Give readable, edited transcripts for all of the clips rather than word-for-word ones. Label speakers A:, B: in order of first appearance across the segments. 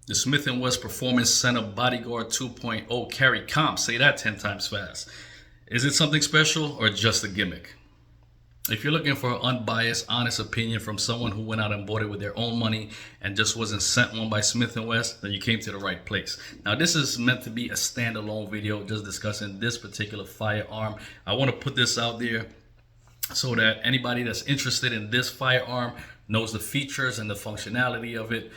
A: The S&W Performance Center Bodyguard 2.0 carry comp. Say that 10 times fast. Is it something special or just a gimmick? If you're looking for an unbiased, honest opinion from someone who went out and bought it with their own money and just wasn't sent one by Smith & Wesson, then you came to the right place. Now, this is meant to be a standalone video just discussing this particular firearm. I want to put this out there so that anybody that's interested in this firearm knows the features and the functionality of it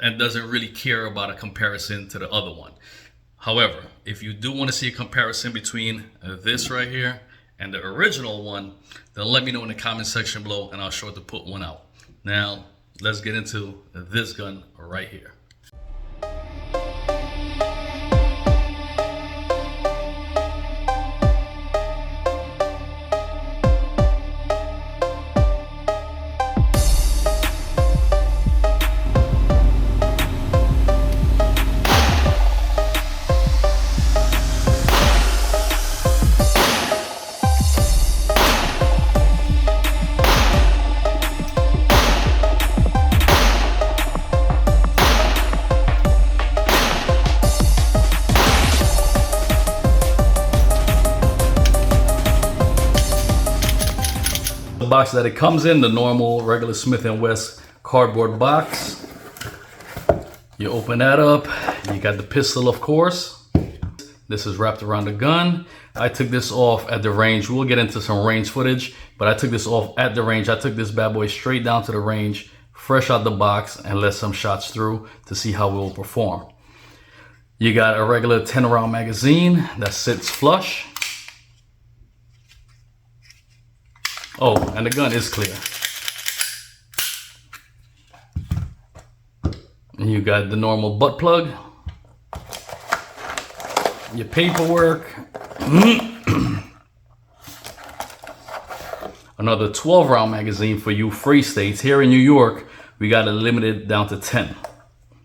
A: and doesn't really care about a comparison to the other one. However, if you do want to see a comparison between this right here and the original one, then let me know in the comment section below and I'll sure to put one out. Now, let's get into this gun right here. Box that it comes in, the normal regular Smith & Wesson cardboard box. You open that up, you got the pistol, of course. This is wrapped around the gun. I took this off at the range. We'll get into some range footage, but I took this off at the range. I took this bad boy straight down to the range, fresh out the box, and let some shots through to see how it will perform. You got a regular 10-round magazine that sits flush. Oh, and the gun is clear. And you got the normal butt plug, your paperwork, another 12-round magazine for you free states. Here in New York, we got it limited down to 10.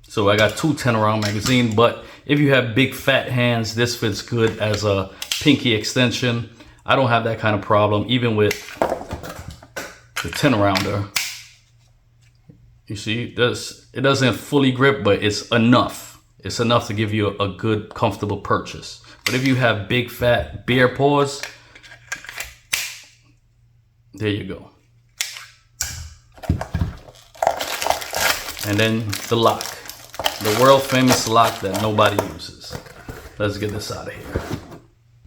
A: So I got two 10-round magazines, but if you have big fat hands, this fits good as a pinky extension. I don't have that kind of problem, even with the 10-rounder. You see, it doesn't fully grip, but it's enough. It's enough to give you a good, comfortable purchase. But if you have big, fat bear paws, there you go. And then the lock, the world famous lock that nobody uses. Let's get this out of here.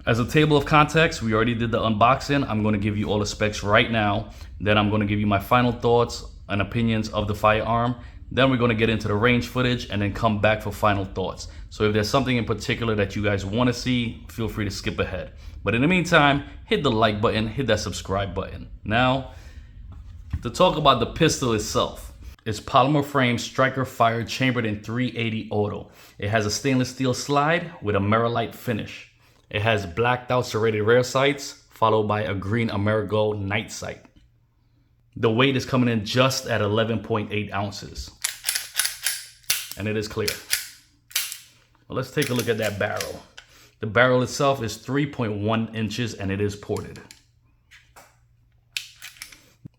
A: As a table of context, we already did the unboxing. I'm going to give you all the specs right now. Then I'm going to give you my final thoughts and opinions of the firearm. Then we're going to get into the range footage and then come back for final thoughts. So if there's something in particular that you guys want to see, feel free to skip ahead. But in the meantime, hit the like button, hit that subscribe button. Now, to talk about the pistol itself. It's polymer frame striker fire chambered in 380 auto. It has a stainless steel slide with a Merlite finish. It has blacked out serrated rear sights, followed by a green Amerigo night sight. The weight is coming in just at 11.8 ounces. And it is clear. Well, let's take a look at that barrel. The barrel itself is 3.1 inches and it is ported.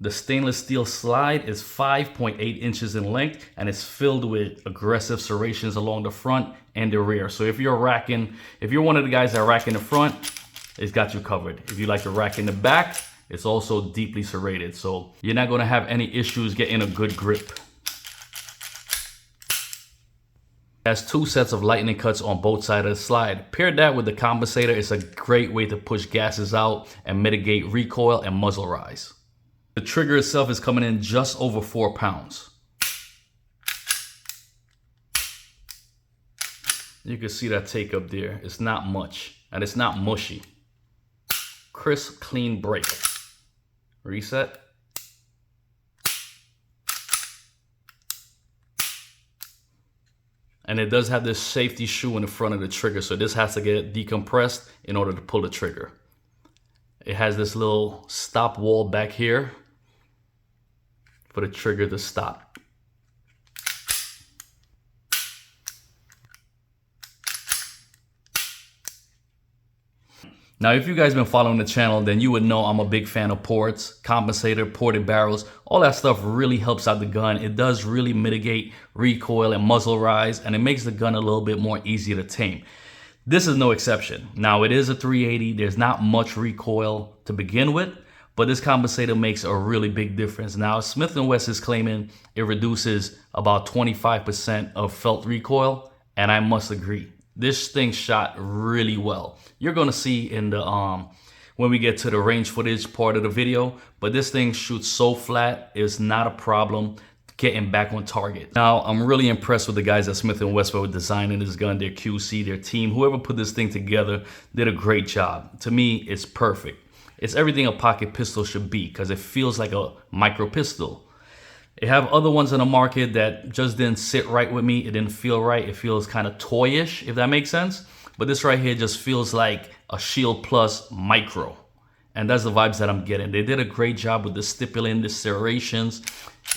A: The stainless steel slide is 5.8 inches in length and it's filled with aggressive serrations along the front and the rear. So if you're one of the guys that rack in the front, it's got you covered. If you like to rack in the back, it's also deeply serrated. So you're not going to have any issues getting a good grip. It has two sets of lightning cuts on both sides of the slide. Pair that with the compensator, it's a great way to push gases out and mitigate recoil and muzzle rise. The trigger itself is coming in just over 4 pounds. You can see that take up there. It's not much and it's not mushy. Crisp, clean break. Reset. And it does have this safety shoe in the front of the trigger, so this has to get decompressed in order to pull the trigger. It has this little stop wall back here for the trigger to stop. Now, if you guys been following the channel, then you would know I'm a big fan of ports, compensator, ported barrels. All that stuff really helps out the gun. It does really mitigate recoil and muzzle rise, and it makes the gun a little bit more easier to tame. This is no exception. Now, it is a 380. There's not much recoil to begin with, but this compensator makes a really big difference. Now, Smith & Wesson is claiming it reduces about 25% of felt recoil, and I must agree. This thing shot really well. You're gonna see in the when we get to the range footage part of the video, but this thing shoots so flat, it's not a problem getting back on target. Now, I'm really impressed with the guys at Smith & Wesson with designing this gun, their QC, their team, whoever put this thing together did a great job. To me, it's perfect. It's everything a pocket pistol should be because it feels like a micro pistol. They have other ones in the market that just didn't sit right with me. It didn't feel right. It feels kind of toyish, if that makes sense. But this right here just feels like a Shield Plus micro. And that's the vibes that I'm getting. They did a great job with the stippling, the serrations.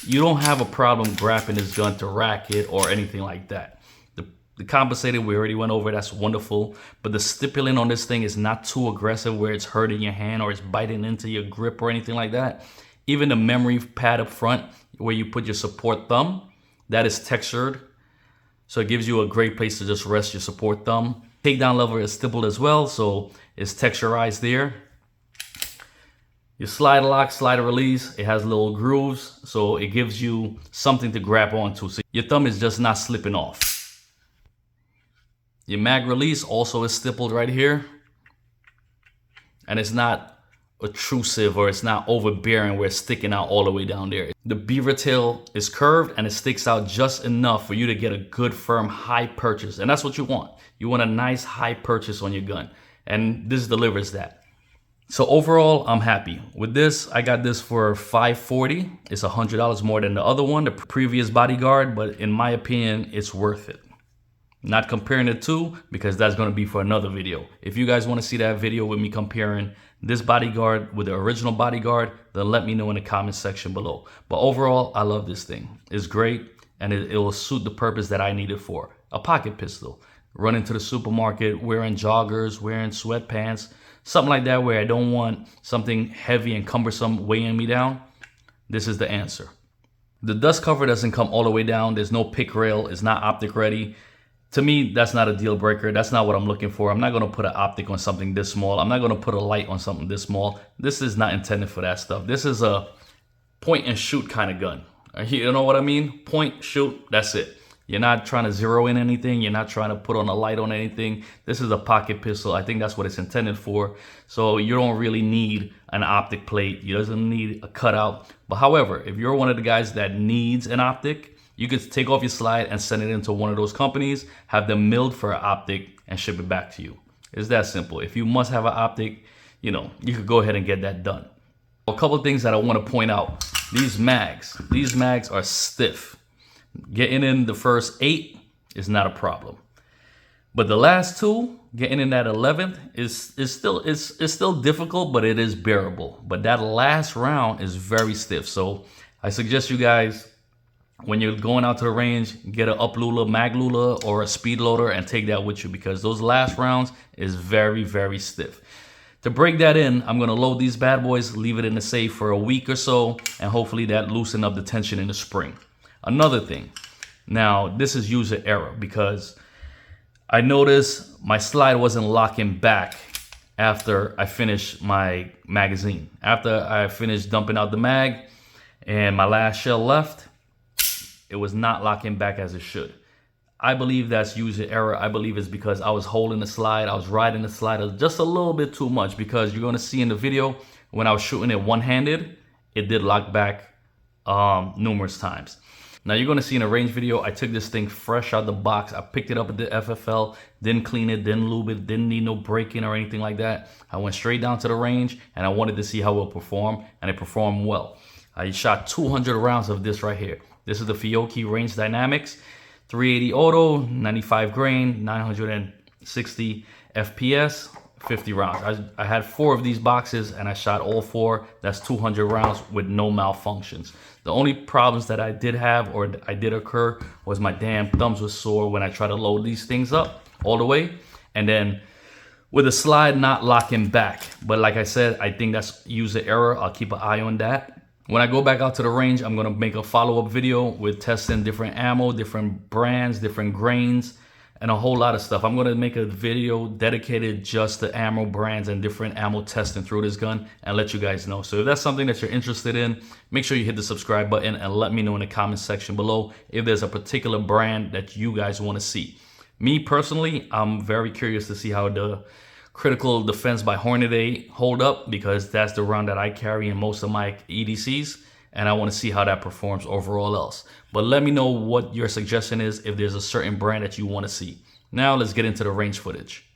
A: You don't have a problem grabbing this gun to rack it or anything like that. The compensator, we already went over, that's wonderful. But the stippling on this thing is not too aggressive where it's hurting your hand or it's biting into your grip or anything like that. Even the memory pad up front where you put your support thumb, that is textured. So it gives you a great place to just rest your support thumb. Takedown lever is stippled as well, so it's texturized there. Your slider lock, slider release, it has little grooves, so it gives you something to grab onto. So your thumb is just not slipping off. Your mag release also is stippled right here. And it's not obtrusive or it's not overbearing where it's sticking out all the way down there. The beaver tail is curved and it sticks out just enough for you to get a good firm high purchase, and that's what you want. You want a nice high purchase on your gun, and this delivers that. So overall, I'm happy with this. I got this for $540. It's $100 more than the other one, the previous Bodyguard, but in my opinion, it's worth it. Not comparing the two because that's going to be for another video. If you guys want to see that video with me comparing this Bodyguard with the original Bodyguard, then let me know in the comment section below. But overall, I love this thing. It's great, and it will suit the purpose that I need it for. A pocket pistol. Running to the supermarket, wearing joggers, wearing sweatpants, something like that where I don't want something heavy and cumbersome weighing me down. This is the answer. The dust cover doesn't come all the way down. There's no pick rail. It's not optic ready. To me, that's not a deal breaker. That's not what I'm looking for. I'm not going to put an optic on something this small. I'm not going to put a light on something this small. This is not intended for that stuff. This is a point and shoot kind of gun. You know what I mean? Point, shoot, that's it. You're not trying to zero in anything. You're not trying to put on a light on anything. This is a pocket pistol. I think that's what it's intended for. So you don't really need an optic plate. You doesn't need a cutout. But however, if you're one of the guys that needs an optic, you could take off your slide and send it into one of those companies, have them milled for an optic and ship it back to you. It's that simple. If you must have an optic, you could go ahead and get that done. A couple of things that I want to point out. These mags are stiff. Getting in the first 8 is not a problem. But the last 2, getting in that 11th is still difficult, but it is bearable. But that last round is very stiff. So I suggest you guys, when you're going out to the range, get an up lula, mag lula, or a speed loader and take that with you because those last rounds is very, very stiff. To break that in, I'm gonna load these bad boys, leave it in the safe for a week or so, and hopefully that loosen up the tension in the spring. Another thing, now this is user error because I noticed my slide wasn't locking back after I finished my magazine. After I finished dumping out the mag and my last shell left, it was not locking back as it should. I believe that's user error. I believe it's because I was holding the slide. I was riding the slide just a little bit too much because you're going to see in the video when I was shooting it one-handed, it did lock back numerous times. Now you're going to see in a range video, I took this thing fresh out the box. I picked it up at the FFL, didn't clean it, didn't lube it, didn't need no break-in or anything like that. I went straight down to the range and I wanted to see how it would perform, and it performed well. I shot 200 rounds of this right here. This is the Fiocchi Range Dynamics, 380 auto, 95 grain, 960 FPS, 50 rounds. I had 4 of these boxes and I shot all 4. That's 200 rounds with no malfunctions. The only problems that I did have or I did occur was my damn thumbs were sore when I tried to load these things up all the way. And then with the slide not locking back. But like I said, I think that's user error. I'll keep an eye on that. When I go back out to the range, I'm gonna make a follow-up video with testing different ammo, different brands, different grains, and a whole lot of stuff. I'm gonna make a video dedicated just to ammo brands and different ammo testing through this gun and let you guys know. So if that's something that you're interested in, make sure you hit the subscribe button and let me know in the comment section below if there's a particular brand that you guys wanna see. Me personally, I'm very curious to see how the Critical Defense by Hornady hold up, because that's the round that I carry in most of my EDCs, and I want to see how that performs overall else. But let me know what your suggestion is if there's a certain brand that you want to see. Now let's get into the range footage.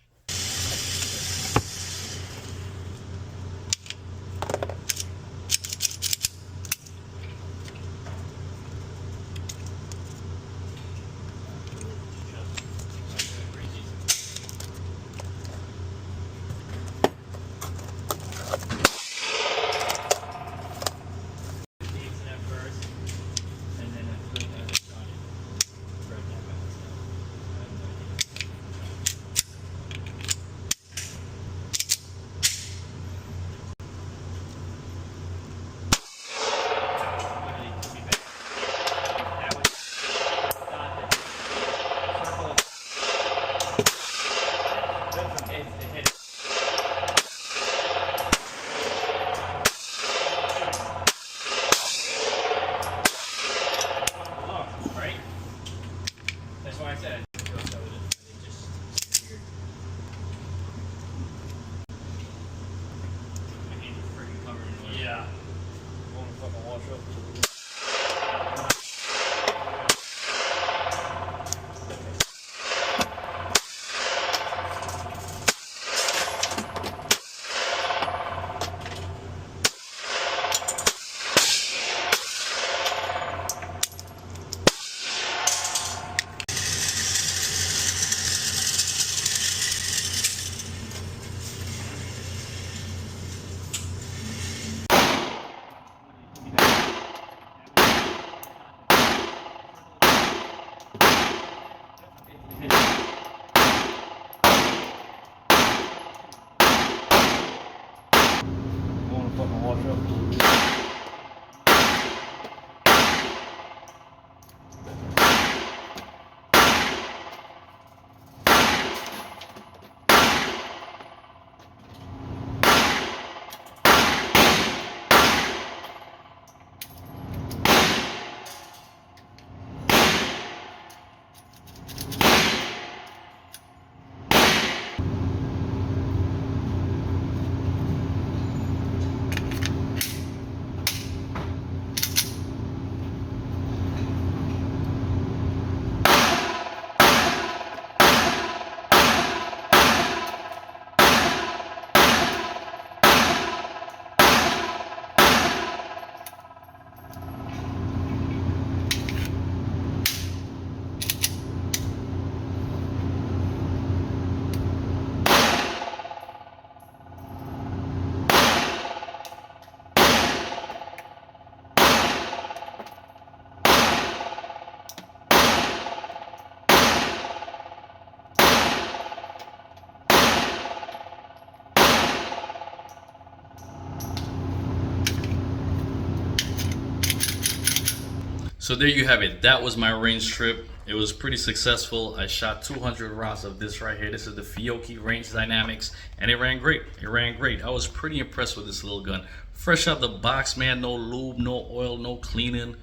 A: So there you have it. That was my range trip. It was pretty successful. I shot 200 rounds of this right here. This is the Fiocchi Range Dynamics, and it ran great. It ran great. I was pretty impressed with this little gun. Fresh out the box, man. No lube, no oil, no cleaning,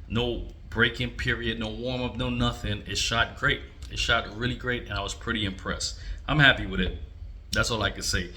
A: no break-in period, no warm-up, no nothing. It shot great. It shot really great, and I was pretty impressed. I'm happy with it. That's all I can say.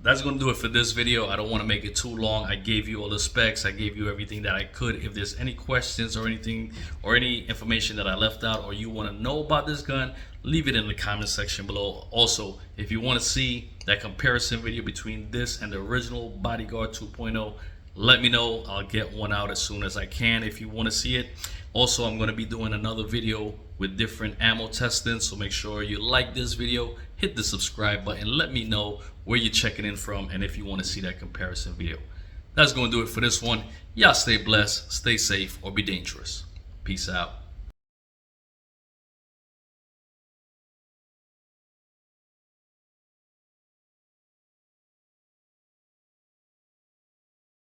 A: That's going to do it for this video. I don't want to make it too long. I gave you all the specs. I gave you everything that I could. If there's any questions or anything or any information that I left out or you want to know about this gun, leave it in the comment section below. Also, if you want to see that comparison video between this and the original Bodyguard 2.0, let me know. I'll get one out as soon as I can if you want to see it. Also, I'm going to be doing another video with different ammo testing, so make sure you like this video, hit the subscribe button, let me know where you're checking in from and if you want to see that comparison video. That's going to do it for this one. Y'all stay blessed, stay safe, or be dangerous. Peace out.